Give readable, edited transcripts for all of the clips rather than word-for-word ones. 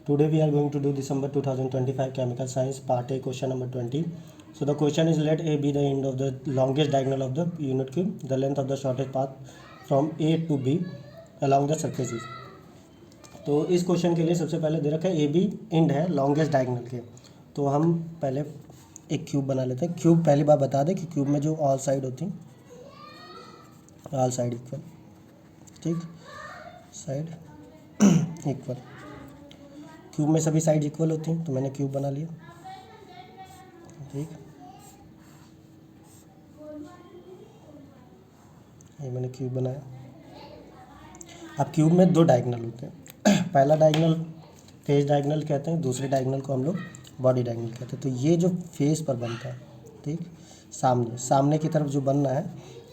Today we are going to do December 2025 Chemical Science Part A question number 20. So the question is, let A be the end of the longest diagonal of the unit cube. The length of the shortest path from A to B along the surface is. तो इस question के लिए सबसे पहले दे रखा है A B and है longest diagonal के। तो हम पहले एक क्यूब बना लेते हैं। क्यूब पहली बार बता दें कि क्यूब में जो ऑल साइड होती हैं, ऑल साइड इक्वल, ठीक, साइड इक्वल, क्यूब में सभी साइड इक्वल होती हैं। तो मैंने क्यूब बना लिया, ठीक, ये मैंने क्यूब बनाया। अब क्यूब में दो डायगोनल होते हैं। पहला डायगोनल फेस डायगोनल कहते हैं, दूसरे डायगोनल को हम लोग बॉडी डायगोनल कहते हैं। तो ये जो फेस पर बनता है, ठीक, सामने सामने की तरफ जो बनना है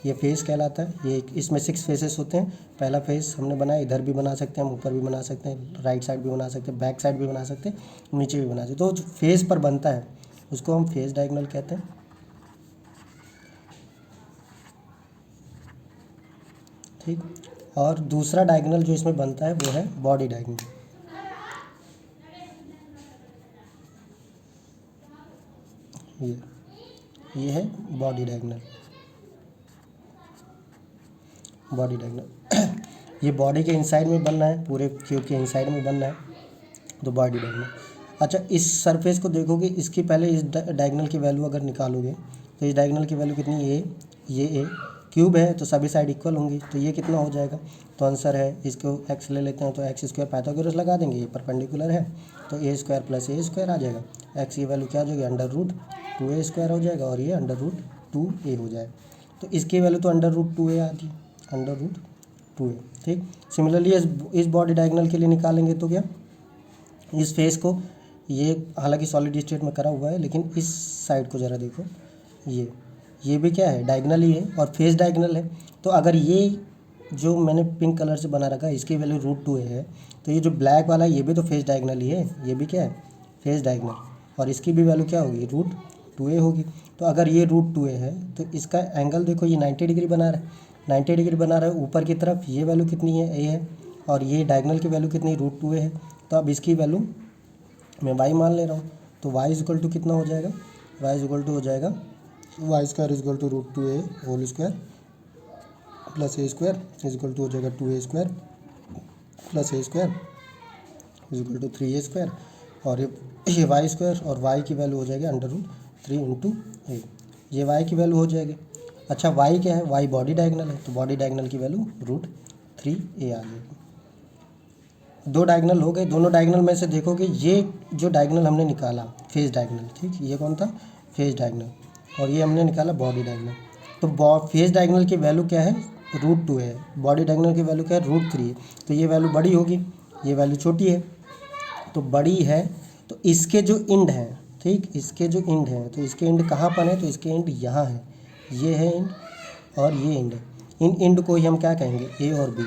ये फेस कहलाता है। ये इसमें 6 फेसेस होते हैं। पहला फेस हमने बनाया, इधर भी बना सकते हैं, हम ऊपर भी बना सकते हैं, राइट साइड भी बना सकते हैं, बैक साइड भी बना सकते हैं, नीचे भी बना सकते हैं। तो जो फेस पर बनता है उसको हम फेस डायगोनल कहते हैं, ठीक। और दूसरा डायगोनल जो इसमें बनता है वो है बॉडी डायगोनल। ये है बॉडी डायगोनल, बॉडी डायगोनल। ये बॉडी के इनसाइड में बनना है, पूरे क्यूब के इनसाइड में बनना है, तो बॉडी डायगोनल। अच्छा, इस सरफेस को देखोगे, इसकी पहले इस डायगोनल की वैल्यू अगर निकालोगे तो इस डायगोनल की वैल्यू कितनी, ये क्यूब है तो सभी साइड इक्वल होंगी। तो ये कितना हो जाएगा, तो आंसर है, इसको एक्स ले लेते हैं तो एक्स स्क्वायर पाइथागोरस लगा देंगे, ये परपेंडिकुलर है तो ए स्क्वायर प्लस ए स्क्वायर आ जाएगा। एक्स की वैल्यू क्या हो जाएगी, अंडर रूट 2a स्क्वायर हो जाएगा और ये अंडर रूट 2a हो जाएगा। तो इसकी वैल्यू तो अंडर रूट 2a आती है, अंडर रूट 2a, ठीक। सिमिलरली इस बॉडी डायगोनल के लिए निकालेंगे तो क्या, इस फेस को, ये हालांकि सॉलिड स्टेट में करा हुआ है लेकिन इस साइड को ज़रा देखो, ये भी क्या है, डायगोनल ही है और फेस डायगोनल है। तो अगर ये जो मैंने पिंक कलर से बना रखा है इसकी वैल्यू रूट 2a है, तो ये जो ब्लैक वाला है ये भी तो फेस डायगोनल ही है, ये भी क्या है, फेस डायगोनल, और इसकी भी वैल्यू क्या होगी, रूट 2a होगी। तो अगर ये रूट 2a है तो इसका एंगल देखो, ये 90 डिग्री बना रहा है, 90 डिग्री बना रहा है ऊपर की तरफ। ये वैल्यू कितनी है, a है, और ये डायगोनल की वैल्यू कितनी, रूट 2a है। तो अब इसकी वैल्यू मैं y मान ले रहा हूँ, तो y इज इक्वल टू कितना हो जाएगा, y इज इक्वल टू हो जाएगा y square is equal to root 2a whole square plus a square is equal to हो जाएगा 2a square plus a square is equal to 3a square, और ये y square और y की value हो जाएगी अंडर रूट 3 इंटू ए, ये y की वैल्यू हो जाएगी। अच्छा, y क्या है, y बॉडी डायगोनल है, तो बॉडी डायगोनल की वैल्यू रूट 3a आ जाएगी। दो डायगोनल हो गए। दोनों डायगोनल में से देखोगे ये जो डायगोनल हमने निकाला फेस डायगोनल, ठीक, ये कौन था, फेस डायगोनल, और ये हमने निकाला बॉडी डायगोनल। तो फेस डायगोनल की वैल्यू क्या है, रूट 2 है, बॉडी डायगोनल की वैल्यू क्या है, रूट 3 है। तो ये वैल्यू बड़ी होगी, ये वैल्यू छोटी है, तो बड़ी है। तो इसके जो एंड हैं, ठीक, इसके जो एंड हैं, तो इसके एंड कहाँ पर है, तो इसके एंड यहाँ है, ये है एंड और ये एंड है। इन एंड को ही हम क्या कहेंगे, ए और बी,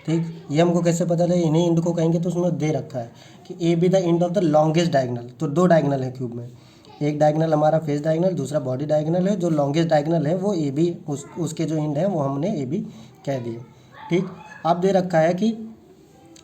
ठीक। ये हमको कैसे पता चले, इन्हें एंड को कहेंगे तो उसमें दे रखा है कि A be the end of the longest diagonal. तो दो डायगोनल है क्यूब में, एक डायगोनल हमारा फेस डायगोनल, दूसरा बॉडी डायगोनल है। जो लॉन्गेस्ट डायगोनल है वो ए बी, उसके जो एंड है वो हमने ए बी कह दिए, ठीक। अब दे रखा है कि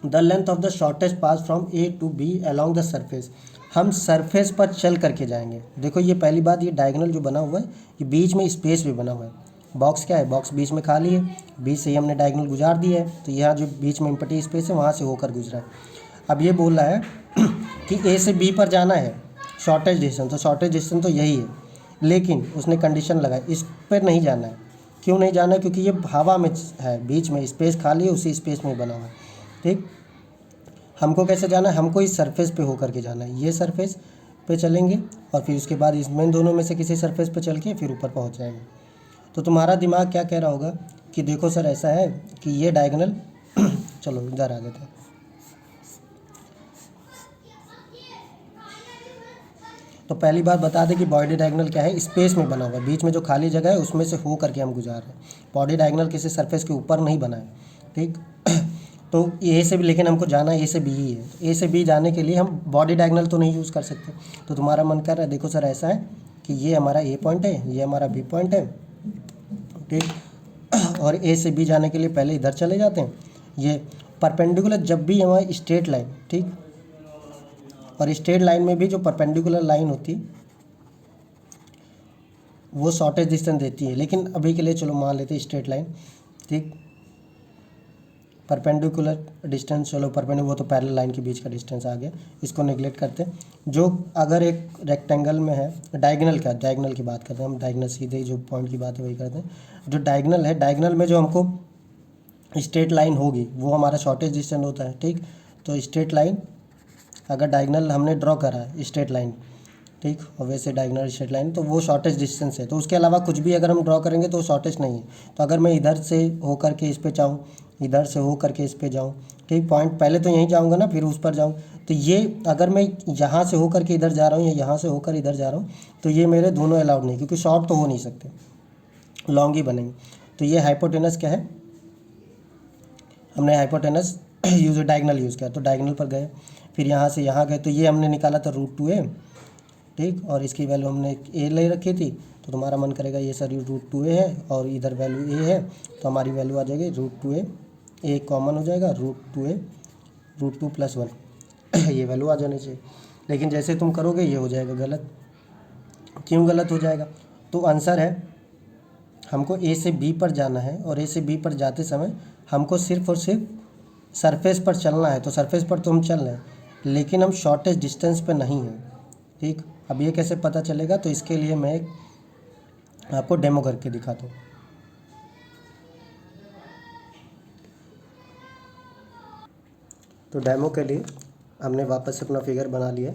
the length of the shortest path from A to B along the surface. हम सरफेस पर चल करके जाएंगे। देखो ये पहली बात, ये डायगोनल जो बना हुआ है ये बीच में स्पेस भी बना हुआ है। बॉक्स क्या है, बॉक्स बीच में खाली है, बीच से ही हमने डायगोनल गुजार दिया है, तो यहाँ जो बीच में एम्प्टी स्पेस है वहाँ से होकर गुजरा है। अब ये बोल रहा है कि ए से बी पर जाना है शॉर्टेज डिस्टेंस, तो शॉर्टेज डिस्टेंस तो यही है, लेकिन उसने कंडीशन लगाई इस पर नहीं जाना है। क्यों नहीं जाना है, क्योंकि ये हवा में है, बीच में स्पेस खाली है, उसी स्पेस में बना हुआ है, ठीक। हमको कैसे जाना है, हमको इस सरफेस पे होकर के जाना है, ये सरफेस पे चलेंगे और फिर उसके बाद इसमें दोनों में से किसी सरफेस पे चल के फिर ऊपर पहुंच जाएंगे। तो तुम्हारा दिमाग क्या कह रहा होगा कि देखो सर ऐसा है कि ये डायगोनल चलो इधर आ जाते हैं। तो पहली बात बता दें कि बॉडी डायगोनल क्या है, स्पेस में बना हुआ है, बीच में जो खाली जगह है उसमें से हो करके हम गुजार रहे हैं। बॉडी डायगोनल किसी सरफेस के ऊपर नहीं बना है, ठीक। तो ए से भी, लेकिन हमको जाना ए से बी ही है, तो ए से बी जाने के लिए हम बॉडी डायगोनल तो नहीं यूज़ कर सकते। तो तुम्हारा मन कर रहा है, देखो सर ऐसा है कि ये हमारा ए पॉइंट है, ये हमारा बी पॉइंट है, ठीक। और ए से बी जाने के लिए पहले इधर चले जाते हैं। ये परपेंडिकुलर जब भी हमारी स्ट्रेट लाइन, ठीक, और स्ट्रेट लाइन में भी जो परपेंडिकुलर लाइन होती है वो शॉर्टेज डिस्टेंस देती है। लेकिन अभी के लिए चलो मान लेते हैं स्ट्रेट लाइन, ठीक। परपेंडिकुलर डिस्टेंस, चलो परपेंडिकुलर वो तो पैरेलल लाइन के बीच का डिस्टेंस आ गया, इसको नेगलेक्ट करते हैं। जो अगर एक रेक्टेंगल में है, डायगोनल की बात करते हैं हम, डायगोनल सीधे ही जो पॉइंट की बात है वही करते हैं। जो डायगोनल है, डायगोनल में जो हमको स्ट्रेट लाइन होगी वो हमारा शॉर्टेज डिस्टेंस होता है, ठीक। तो स्ट्रेट लाइन अगर डायगोनल हमने ड्रॉ करा है स्ट्रेट लाइन, ठीक, और वैसे डायगोनल स्ट्रेट लाइन तो वो शॉर्टेज डिस्टेंस है। तो उसके अलावा कुछ भी अगर हम ड्रॉ करेंगे तो शॉर्टेज नहीं है। तो अगर मैं इधर से हो करके इस पे जाऊँ, इधर से हो करके इस पे जाऊँ, ठीक, पॉइंट पहले तो यहीं जाऊँगा ना, फिर उस पर जाऊँ, तो ये अगर मैं यहाँ से हो करके इधर जा रहा हूँ या यहाँ से होकर इधर जा रहा हूँ तो ये मेरे दोनों अलाउड नहीं, क्योंकि शॉर्ट तो हो नहीं सकते, लॉन्ग ही बनेंगे। तो ये हाइपोटेनस क्या है, हमने हाइपोटेनस यूज डायगोनल यूज़ किया, तो डायगोनल पर गए, फिर यहाँ से यहाँ गए, तो ये हमने निकाला था √2a, ठीक, और इसकी वैल्यू हमने a ले रखी थी। तो तुम्हारा मन करेगा ये सर √2a है और इधर वैल्यू a है, तो हमारी वैल्यू आ जाएगी √2a, a कॉमन हो जाएगा, √2a, √2 + 1 ये वैल्यू आ जानी चाहिए। लेकिन जैसे तुम करोगे ये हो जाएगा गलत। क्यों गलत हो जाएगा? तो आंसर है, हमको a से b पर जाना है और a से b पर जाते समय हमको सिर्फ और सिर्फ सरफेस पर चलना है। तो सरफेस पर तो हम चल रहे हैं, लेकिन हम शॉर्टेज डिस्टेंस पे नहीं हैं, ठीक। अब ये कैसे पता चलेगा? तो इसके लिए मैं आपको डेमो करके दिखाता हूँ। तो डेमो के लिए हमने वापस से अपना फिगर बना लिया।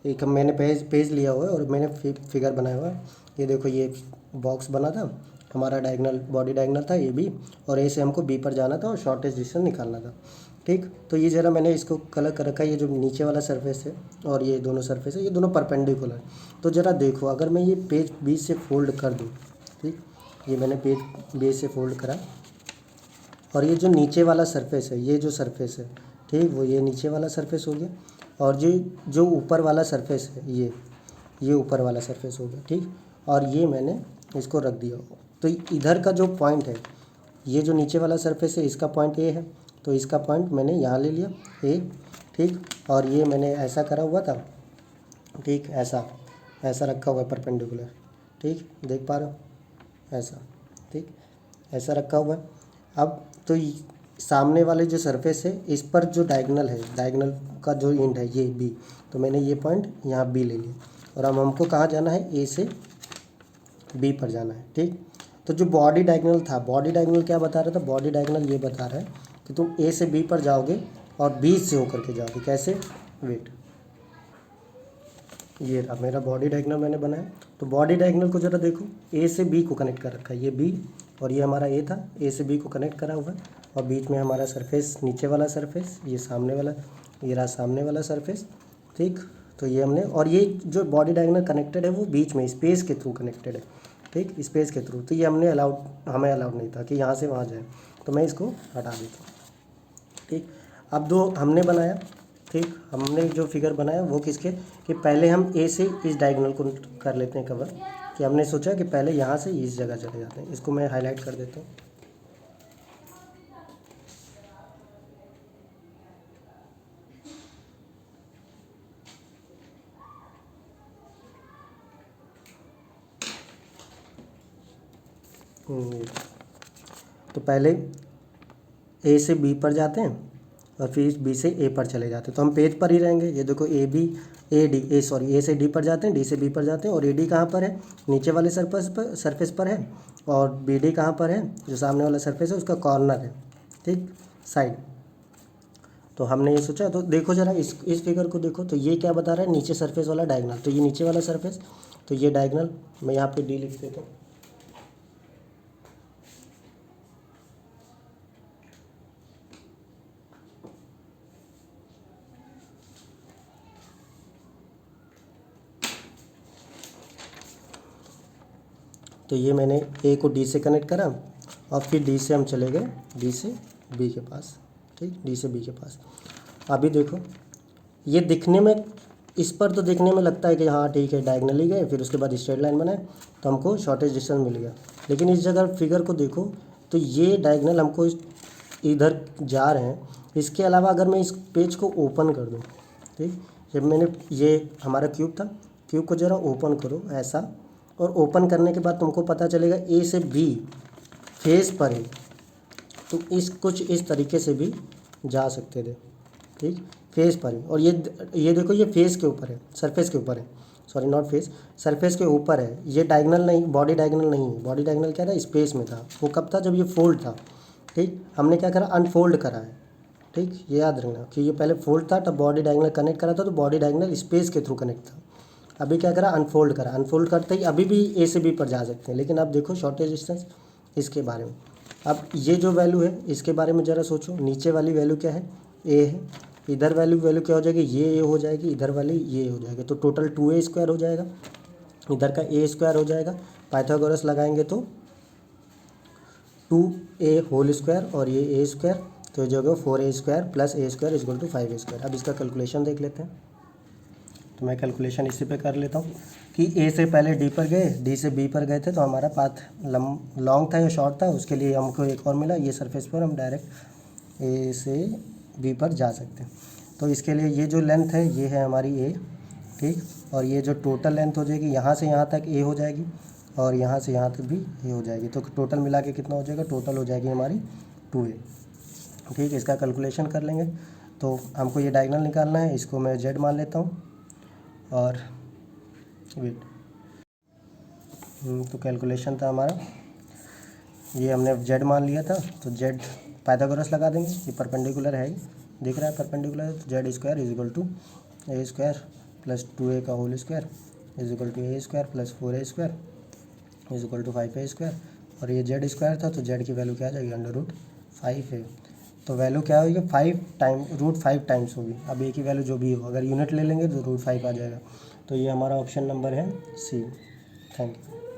एक मैंने पेज लिया हुआ है और मैंने फिगर बनाया हुआ है। ये देखो, ये बॉक्स बना था, हमारा डायगोनल, बॉडी डायगोनल था ये भी, और ए से हमको बी पर जाना था और शॉर्टेज डिस्टेंस निकालना था, ठीक। तो ये ज़रा मैंने इसको कलर कर रखा है। ये जो नीचे वाला सरफेस है और ये दोनों सरफेस है, ये दोनों परपेंडिकुलर है। तो ज़रा देखो, अगर मैं ये पेज बी से फोल्ड कर दूँ, ठीक, ये मैंने पेज बी से फोल्ड करा, और ये जो नीचे वाला सरफेस है, ये जो सरफेस है, ठीक, वो ये नीचे वाला सरफेस हो गया, और जो ऊपर वाला सरफेस है, ये ऊपर वाला सरफेस हो गया, ठीक। और ये मैंने इसको रख दिया। तो इधर का जो पॉइंट है, ये जो नीचे वाला सरफेस है, इसका पॉइंट ए है, तो इसका पॉइंट मैंने यहाँ ले लिया ए, ठीक। और ये मैंने ऐसा करा हुआ था, ठीक, ऐसा रखा हुआ है परपेंडिकुलर, ठीक, देख पा रहे हो, ऐसा, ठीक, ऐसा रखा हुआ है। अब तो सामने वाले जो सरफेस है, इस पर जो डायगोनल है, डायगोनल का जो एंड है ये बी, तो मैंने ये पॉइंट यहाँ बी ले लिया। और अब हमको कहाँ जाना है? ए से बी पर जाना है, ठीक। तो जो बॉडी डायगोनल था, बॉडी डायगोनल क्या बता रहा था? बॉडी डायगोनल ये बता रहा है कि तुम ए से बी पर जाओगे और बी से होकर के जाओगे। कैसे? वेट, ये रहा मेरा बॉडी डायगोनल मैंने बनाया। तो बॉडी डायगोनल को ज़रा देखो, ए से बी को कनेक्ट कर रखा है, ये बी और ये हमारा ए था, ए से बी को कनेक्ट करा हुआ है, और बीच में हमारा सरफेस, नीचे वाला सरफेस, ये सामने वाला, ये रहा सामने वाला सरफेस, ठीक। तो ये हमने, और ये जो बॉडी डायगोनल कनेक्टेड है वो बीच में स्पेस के थ्रू कनेक्टेड है, ठीक, स्पेस के थ्रू। तो ये हमें अलाउड नहीं था कि यहाँ से वहाँ जाए, तो मैं इसको हटा देता हूँ, ठीक। अब दो हमने बनाया, ठीक, हमने जो फिगर बनाया वो किसके, कि पहले हम ए से इस डायगोनल को कर लेते हैं कवर, कि हमने सोचा कि पहले यहाँ से इस जगह चले जाते हैं। इसको मैं हाईलाइट कर देता हूँ। तो पहले ए से बी पर जाते हैं और फिर बी से ए पर चले जाते हैं, तो हम पेज पर ही रहेंगे। ये देखो, ए से डी पर जाते हैं, डी से बी पर जाते हैं, और ए डी कहाँ पर है? नीचे वाले सरफेस पर है, और बी डी कहाँ पर है? जो सामने वाला सरफेस है उसका कॉर्नर है, ठीक, साइड। तो हमने ये सोचा, तो देखो ज़रा इस फिगर को देखो, तो ये क्या बता रहा है? नीचे सरफेस वाला डायगोनल, तो ये नीचे वाला सरफेस, तो ये डायगोनल मैं यहाँ पे डी लिख देता हूँ। तो ये मैंने ए को डी से कनेक्ट करा, और फिर डी से हम चले गए डी से बी के पास, ठीक, डी से बी के पास। अभी देखो, ये दिखने में, इस पर तो दिखने में लगता है कि हाँ ठीक है, डायगोनली गए, फिर उसके बाद स्ट्रेट लाइन बनाए तो हमको शॉर्टेज डिस्टेंस मिल गया। लेकिन इस जगह फिगर को देखो, तो ये डायगोनल हमको इधर जा रहे हैं। इसके अलावा अगर मैं इस पेज को ओपन कर दूँ, ठीक, जब मैंने ये हमारा क्यूब था, क्यूब को ज़रा ओपन करो ऐसा, और ओपन करने के बाद तुमको पता चलेगा ए से बी फेस पर है, तो कुछ इस तरीके से भी जा सकते थे, ठीक, फेस पर है। और ये देखो ये फेस के ऊपर है, सरफेस के ऊपर है, सॉरी नॉट फेस, सरफेस के ऊपर है, ये डायगोनल नहीं, बॉडी डायगोनल नहीं है। बॉडी डायगोनल क्या था, स्पेस में था। वो कब था, जब ये फोल्ड था, ठीक। हमने क्या करा, अनफोल्ड करा है, ठीक। ये याद रखना कि ये पहले फोल्ड था तब बॉडी डायगोनल कनेक्ट करा था, तो बॉडी डायगोनल स्पेस के थ्रू कनेक्ट था। अभी क्या करा, अनफोल्ड करा, अनफोल्ड करते ही अभी भी ए से बी पर जा सकते हैं, लेकिन अब देखो शॉर्टेज डिस्टेंस इसके बारे में। अब ये जो वैल्यू है इसके बारे में ज़रा सोचो, नीचे वाली वैल्यू क्या है, ए है, इधर वैल्यू क्या हो जाएगी, ये ए हो जाएगी, इधर वाली ये हो जाएगी, तो टोटल 2a² हो जाएगा, इधर का a² हो जाएगा। पाइथागोरस लगाएंगे तो 2a² और ये a², तो जो होगा 4a² plus a² equal to 5a²। अब इसका कैलकुलेशन देख लेते हैं, तो मैं कैलकुलेशन इसी पे कर लेता हूँ कि ए से पहले डी पर गए, डी से बी पर गए थे, तो हमारा पाथ लॉन्ग था या शॉर्ट था, उसके लिए हमको एक और मिला, ये सरफेस पर हम डायरेक्ट ए से बी पर जा सकते हैं। तो इसके लिए ये जो लेंथ है ये है हमारी ए, ठीक, और ये जो टोटल लेंथ हो जाएगी यहाँ से यहाँ तक ए हो जाएगी, और यहाँ से यहाँ तक भी ए हो जाएगी, तो टोटल मिला के कितना हो जाएगा, टोटल हो जाएगी हमारी 2a, ठीक। इसका कैलकुलेशन कर लेंगे, तो हमको ये डायगोनल निकालना है, इसको मैं जेड मान लेता हूँ, और वेट, तो कैलकुलेशन था हमारा, ये हमने जेड मान लिया था, तो जेड पाइथागोरस लगा देंगे, ये परपेंडिकुलर है ही, दिख रहा है परपेंडिकुलर है, तो z is equal to a² plus 2a का whole square is equal to a² plus 4a² is equal to 5a², और ये जेड² था, तो जेड की वैल्यू क्या आ जाएगी, √5 है, तो वैल्यू क्या होगी, 5 टाइम्स होगी। अब ए की वैल्यू जो भी हो, अगर यूनिट ले लेंगे तो √5 आ जाएगा। तो ये हमारा ऑप्शन नंबर है सी। Thank you.